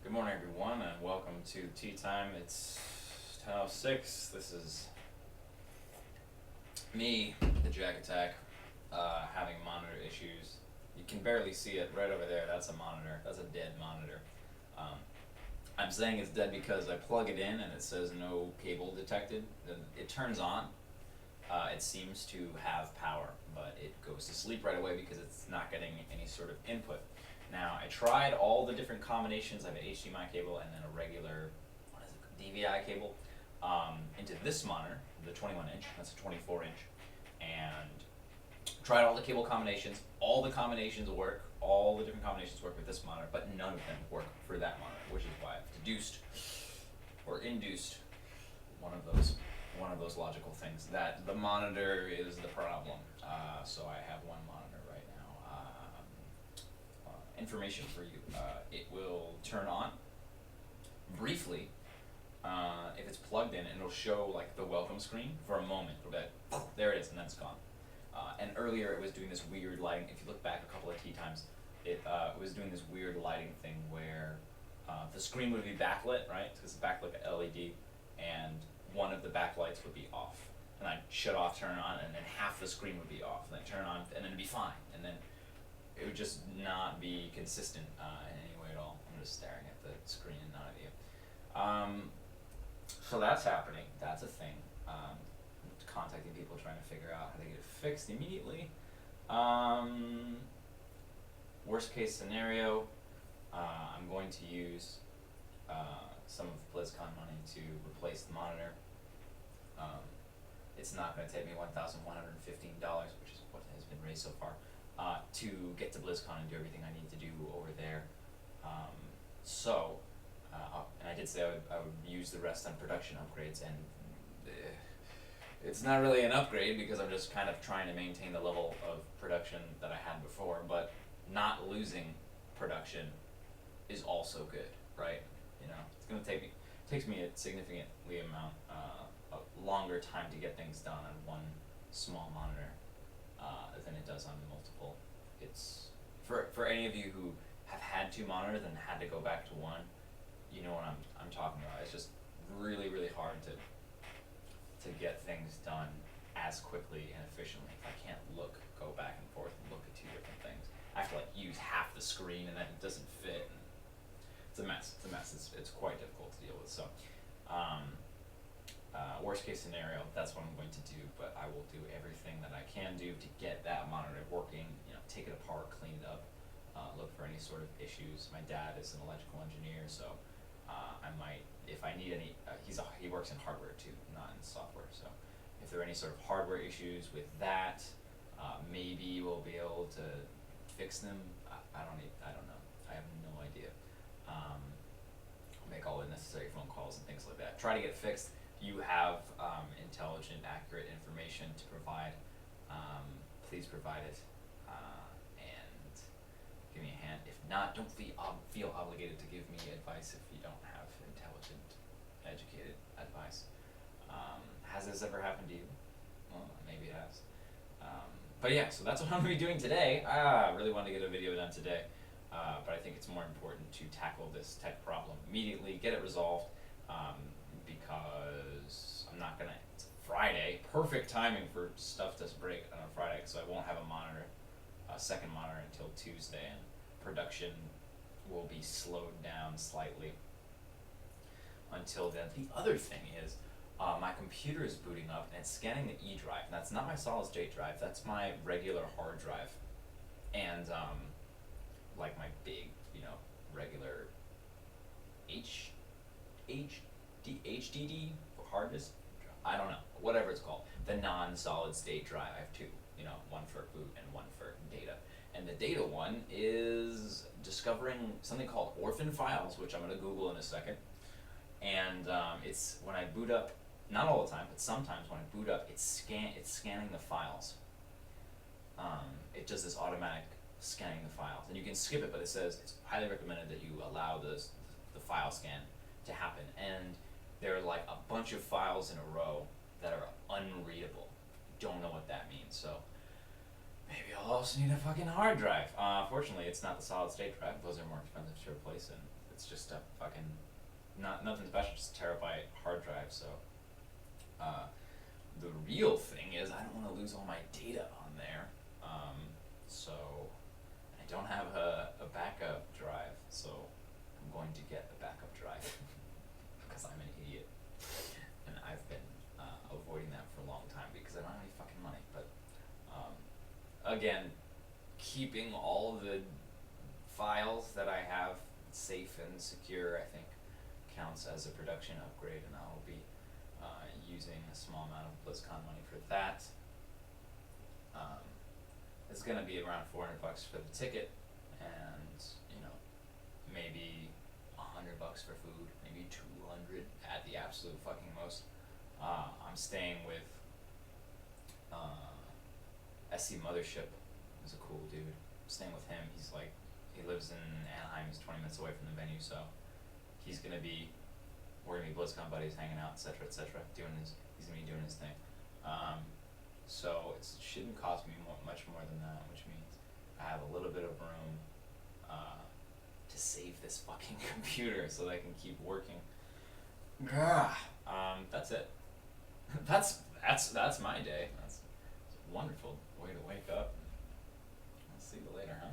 Good morning, everyone, and welcome to Tea Time. It's 10:06. This is me, the JaKaTaK, having monitor issues. You can barely see it right over there. That's a monitor. That's a dead monitor. I'm saying it's dead because I plug it in and it says no cable detected. Then it turns on. It seems to have power, but it goes to sleep right away because it's not getting any sort of input. Now, I tried all the different combinations. I have an HDMI cable and then a regular, DVI cable, into this monitor, the 21-inch. That's a 24-inch, and tried all the cable combinations. All the combinations work. All the different combinations work with this monitor, but none of them work for that monitor, which is why I've deduced or induced one of those logical things that the monitor is the problem. So I have one monitor right now. Information for you. It will turn on briefly if it's plugged in, and it'll show like the welcome screen for a moment. It'll be like, there it is, and then it's gone. And earlier it was doing this weird lighting. If you look back a couple of tea times, it was doing this weird lighting thing where the screen would be backlit, right? Because it's backlit LED, and one of the backlights would be off. And I'd shut off, turn on, and then half the screen would be off. And then turn on, and then it'd be fine. And then it would just not be consistent in any way at all. I'm just staring at the screen and not at you. So that's happening. That's a thing. Contacting people trying to figure out how to get it fixed immediately. Worst case scenario, I'm going to use some of BlizzCon money to replace the monitor. It's not going to take me $1,115, which is what has been raised so far, to get to BlizzCon and do everything I need to do over there. And I did say I would use the rest on production upgrades, and it's not really an upgrade because I'm just kind of trying to maintain the level of production that I had before, but not losing production is also good, right? You know, it's going to takes me a significantly amount a longer time to get things done on one small monitor than it does on multiple. It's for any of you who have had two monitors and had to go back to one, you know what I'm talking about. It's just really hard to get things done as quickly and efficiently. If I can't go back and forth and look at two different things, I have to like use half the screen and then it doesn't fit. And it's a mess. It's quite difficult to deal with. So, worst case scenario, that's what I'm going to do. But I will do everything that I can do to get that monitor working. You know, take it apart, clean it up, look for any sort of issues. My dad is an electrical engineer, so I might, if I need any, he works in hardware too, not in software. So if there are any sort of hardware issues with that, maybe we'll be able to fix them. I don't know. I have no idea. I'll make all the necessary phone calls and things like that. Try to get it fixed. If you have intelligent, accurate information to provide, please provide it and give me a hand. If not, don't feel obligated to give me advice if you don't have intelligent, educated advice. Has this ever happened to you? Well, maybe it has. But yeah, so that's what I'm going to be doing today. I really wanted to get a video done today, but I think it's more important to tackle this tech problem immediately, get it resolved, because I'm not going to, it's Friday, perfect timing for stuff to break on a Friday, so I won't have a second monitor until Tuesday, and production will be slowed down slightly until then. The other thing is, my computer is booting up and it's scanning the E drive. And that's not my solid state drive, that's my regular hard drive. And like my big, regular HDD hard disk, I don't know, whatever it's called, the non-solid state drive. I have two, one for boot and one for data. And the data one is discovering something called orphan files, which I'm going to Google in a second. And it's when I boot up, not all the time, but sometimes when I boot up, it's scanning the files. It does this automatic scanning the files, and you can skip it, but it says it's highly recommended that you allow the file scan to happen. And there are like a bunch of files in a row that are unreadable. Don't know what that means, so maybe I'll also need a fucking hard drive. Fortunately, it's not the solid state drive. Those are more expensive to replace, and it's just a fucking, nothing special, just a terabyte hard drive. So the real thing is I don't want to lose all my data on there. So I don't have a backup drive, so I'm going to get a backup drive because I'm an idiot, and I've been avoiding that for a long time because I don't have any fucking money. But again, keeping all the files that I have safe and secure, I think, counts as a production upgrade, and I'll be using a small amount of BlizzCon money for that. It's gonna be around $400 for the ticket, and maybe $100 for food, maybe 200 at the absolute fucking most. I'm staying with SC Mothership, who's a cool dude. I'm staying with him. He lives in Anaheim. He's 20 minutes away from the venue, so we're gonna be BlizzCon buddies, hanging out, etc., etc. He's gonna be doing his thing. So it shouldn't cost me much more than that, which means I have a little bit of room to save this fucking computer so that I can keep working. That's it. That's my day. That's a wonderful way to wake up. I'll see you later, huh?